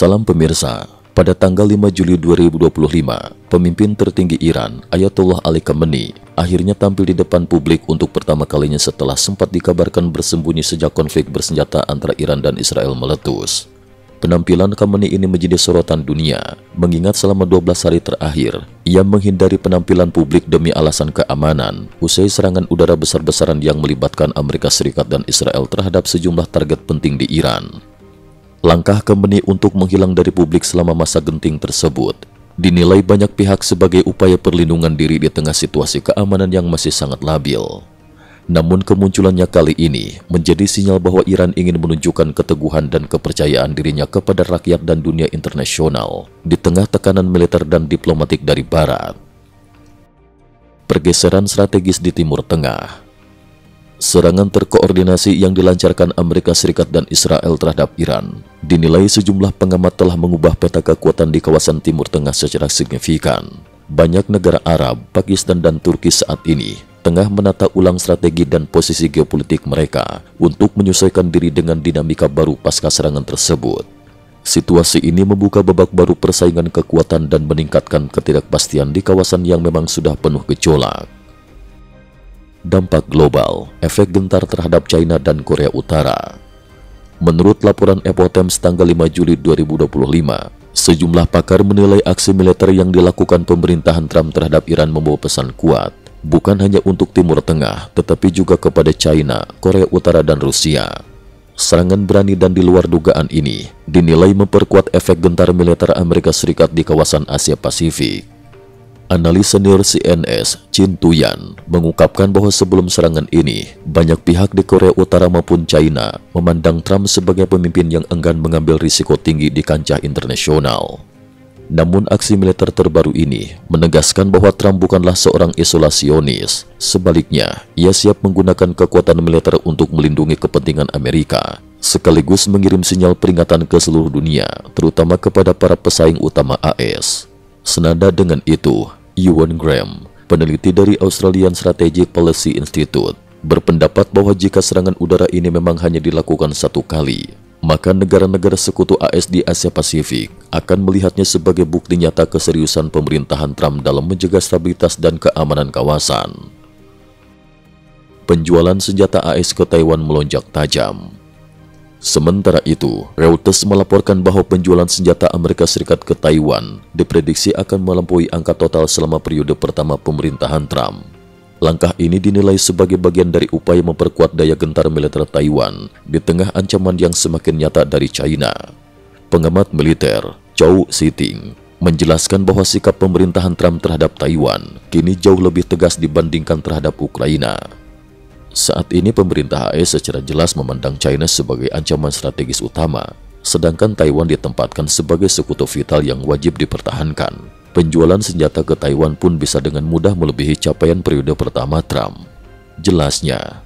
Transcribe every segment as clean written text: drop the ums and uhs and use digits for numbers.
Salam pemirsa, pada tanggal 5 Juli 2025, pemimpin tertinggi Iran, Ayatollah Ali Khamenei, akhirnya tampil di depan publik untuk pertama kalinya setelah sempat dikabarkan bersembunyi sejak konflik bersenjata antara Iran dan Israel meletus. Penampilan Khamenei ini menjadi sorotan dunia, mengingat selama 12 hari terakhir, ia menghindari penampilan publik demi alasan keamanan, usai serangan udara besar-besaran yang melibatkan Amerika Serikat dan Israel terhadap sejumlah target penting di Iran. Langkah Khamenei untuk menghilang dari publik selama masa genting tersebut dinilai banyak pihak sebagai upaya perlindungan diri di tengah situasi keamanan yang masih sangat labil. Namun kemunculannya kali ini menjadi sinyal bahwa Iran ingin menunjukkan keteguhan dan kepercayaan dirinya kepada rakyat dan dunia internasional di tengah tekanan militer dan diplomatik dari Barat. Pergeseran strategis di Timur Tengah. Serangan terkoordinasi yang dilancarkan Amerika Serikat dan Israel terhadap Iran dinilai sejumlah pengamat telah mengubah peta kekuatan di kawasan Timur Tengah secara signifikan. Banyak negara Arab, Pakistan, dan Turki saat ini tengah menata ulang strategi dan posisi geopolitik mereka untuk menyesuaikan diri dengan dinamika baru pasca serangan tersebut. Situasi ini membuka babak baru persaingan kekuatan dan meningkatkan ketidakpastian di kawasan yang memang sudah penuh gejolak. Dampak global, efek gentar terhadap China dan Korea Utara. Menurut laporan Epoch Times tanggal 5 Juli 2025, sejumlah pakar menilai aksi militer yang dilakukan pemerintahan Trump terhadap Iran membawa pesan kuat, bukan hanya untuk Timur Tengah, tetapi juga kepada China, Korea Utara, dan Rusia. Serangan berani dan di luar dugaan ini dinilai memperkuat efek gentar militer Amerika Serikat di kawasan Asia Pasifik. Analis senior CNS, Chin Tuyan, mengungkapkan bahwa sebelum serangan ini, banyak pihak di Korea Utara maupun China memandang Trump sebagai pemimpin yang enggan mengambil risiko tinggi di kancah internasional. Namun aksi militer terbaru ini menegaskan bahwa Trump bukanlah seorang isolasionis. Sebaliknya, ia siap menggunakan kekuatan militer untuk melindungi kepentingan Amerika, sekaligus mengirim sinyal peringatan ke seluruh dunia, terutama kepada para pesaing utama AS. Senada dengan itu, Ewan Graham, peneliti dari Australian Strategic Policy Institute, berpendapat bahwa jika serangan udara ini memang hanya dilakukan satu kali, maka negara-negara sekutu AS di Asia Pasifik akan melihatnya sebagai bukti nyata keseriusan pemerintahan Trump dalam menjaga stabilitas dan keamanan kawasan. Penjualan senjata AS ke Taiwan melonjak tajam. Sementara itu, Reuters melaporkan bahwa penjualan senjata Amerika Serikat ke Taiwan diprediksi akan melampaui angka total selama periode pertama pemerintahan Trump. Langkah ini dinilai sebagai bagian dari upaya memperkuat daya gentar militer Taiwan di tengah ancaman yang semakin nyata dari China. Pengamat militer Zhou Xiting menjelaskan bahwa sikap pemerintahan Trump terhadap Taiwan kini jauh lebih tegas dibandingkan terhadap Ukraina. Saat ini pemerintah AS secara jelas memandang China sebagai ancaman strategis utama, sedangkan Taiwan ditempatkan sebagai sekutu vital yang wajib dipertahankan. Penjualan senjata ke Taiwan pun bisa dengan mudah melebihi capaian periode pertama Trump. Jelasnya,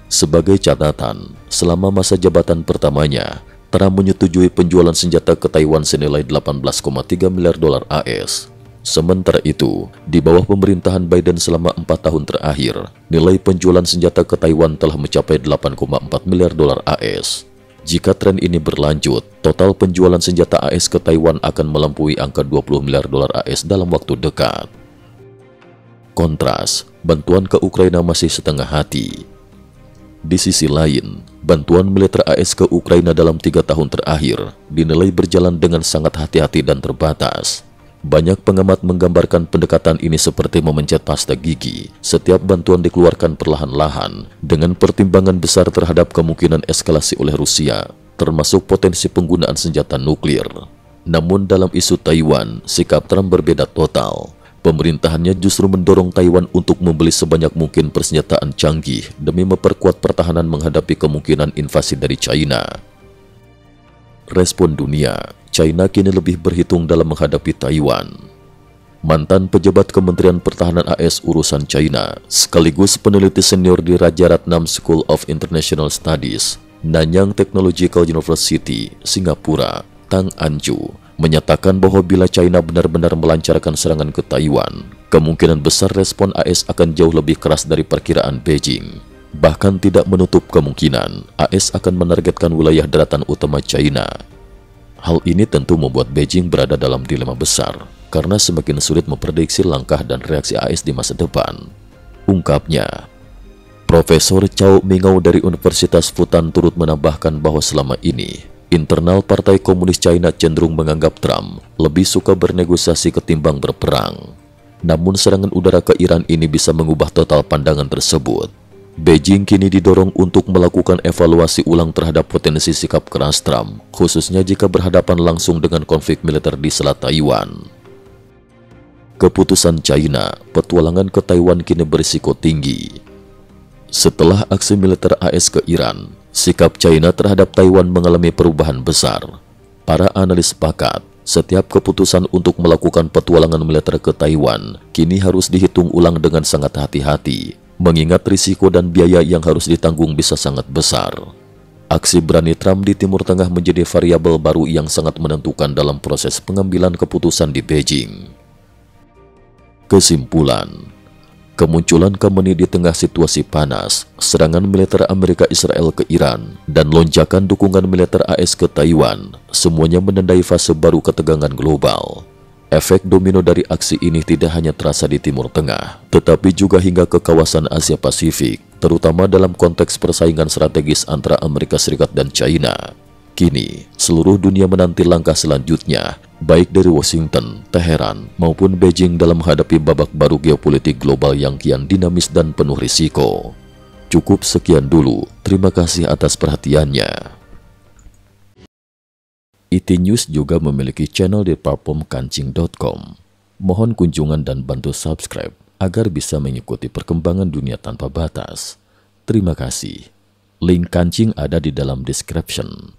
sebagai catatan, selama masa jabatan pertamanya, Trump menyetujui penjualan senjata ke Taiwan senilai 18,3 miliar dolar AS. Sementara itu, di bawah pemerintahan Biden selama 4 tahun terakhir, nilai penjualan senjata ke Taiwan telah mencapai 8,4 miliar dolar AS. Jika tren ini berlanjut, total penjualan senjata AS ke Taiwan akan melampaui angka 20 miliar dolar AS dalam waktu dekat. Kontras, bantuan ke Ukraina masih setengah hati. Di sisi lain, bantuan militer AS ke Ukraina dalam 3 tahun terakhir dinilai berjalan dengan sangat hati-hati dan terbatas. Banyak pengamat menggambarkan pendekatan ini seperti memencet pasta gigi. Setiap bantuan dikeluarkan perlahan-lahan dengan pertimbangan besar terhadap kemungkinan eskalasi oleh Rusia, termasuk potensi penggunaan senjata nuklir. Namun dalam isu Taiwan, sikap Trump berbeda total. Pemerintahannya justru mendorong Taiwan untuk membeli sebanyak mungkin persenjataan canggih demi memperkuat pertahanan menghadapi kemungkinan invasi dari China. Respon dunia, China kini lebih berhitung dalam menghadapi Taiwan. Mantan pejabat Kementerian Pertahanan AS urusan China, sekaligus peneliti senior di Rajaratnam School of International Studies, Nanyang Technological University, Singapura, Tang Anju, menyatakan bahwa bila China benar-benar melancarkan serangan ke Taiwan, kemungkinan besar respon AS akan jauh lebih keras dari perkiraan Beijing. Bahkan tidak menutup kemungkinan AS akan menargetkan wilayah daratan utama China. Hal ini tentu membuat Beijing berada dalam dilema besar, karena semakin sulit memprediksi langkah dan reaksi AS di masa depan. Ungkapnya. Profesor Cao Mingao dari Universitas Fudan turut menambahkan bahwa selama ini, internal Partai Komunis China cenderung menganggap Trump lebih suka bernegosiasi ketimbang berperang. Namun serangan udara ke Iran ini bisa mengubah total pandangan tersebut. Beijing kini didorong untuk melakukan evaluasi ulang terhadap potensi sikap keras Trump, khususnya jika berhadapan langsung dengan konflik militer di Selat Taiwan. Keputusan China, petualangan ke Taiwan kini berisiko tinggi. Setelah aksi militer AS ke Iran, sikap China terhadap Taiwan mengalami perubahan besar. Para analis sepakat, setiap keputusan untuk melakukan petualangan militer ke Taiwan kini harus dihitung ulang dengan sangat hati-hati, mengingat risiko dan biaya yang harus ditanggung bisa sangat besar. Aksi berani Trump di Timur Tengah menjadi variabel baru yang sangat menentukan dalam proses pengambilan keputusan di Beijing. Kesimpulan, kemunculan Khamenei di tengah situasi panas, serangan militer Amerika Israel ke Iran, dan lonjakan dukungan militer AS ke Taiwan, semuanya menandai fase baru ketegangan global. Efek domino dari aksi ini tidak hanya terasa di Timur Tengah, tetapi juga hingga ke kawasan Asia Pasifik, terutama dalam konteks persaingan strategis antara Amerika Serikat dan China. Kini, seluruh dunia menanti langkah selanjutnya, baik dari Washington, Teheran, maupun Beijing dalam menghadapi babak baru geopolitik global yang kian dinamis dan penuh risiko. Cukup sekian dulu, terima kasih atas perhatiannya. IT News juga memiliki channel di platform kancing.com. Mohon kunjungan dan bantu subscribe agar bisa mengikuti perkembangan dunia tanpa batas. Terima kasih. Link kancing ada di dalam description.